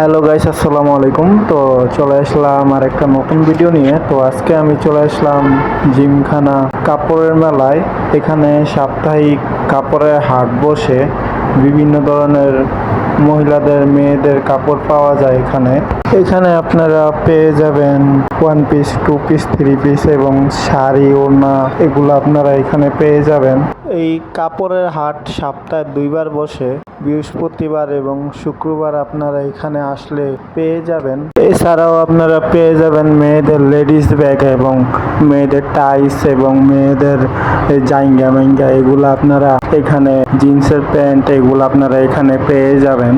Hello guys, আসসালামু আলাইকুম। তো চলে আসলাম আর একটা নতুন ভিডিও নিয়ে। তো আজকে আমি চলে আসলাম জিমখানা কাপড়ের মেলায়। এখানে সাপ্তাহিক কাপড়ের হাট বসে। বিভিন্ন ধরনের মহিলাদের মেয়েদের কাপড় পাওয়া যায় এখানে আপনারা পেয়ে যাবেন one piece, two piece, three piece এবং শাড়ি, ওড়না, এগুলো আপনারা এখানে পেয়ে যাবেন। এই কাপড়ের হাট সপ্তাহে দুইবার বসে, বৃহস্পতিবার এবং শুক্রবার। আপনারা এখানে আসলে পেয়ে যাবেন। এছাড়াও আপনারা পেয়ে যাবেন মেয়েদের লেডিস ব্যাগ এবং মেয়েদের টাইস এবং মেয়েদের জাইঙ্গা ম্যাঙ্গা, এগুলো আপনারা এখানে জিন্সের প্যান্ট, এগুলো আপনারা এখানে পেয়ে যাবেন।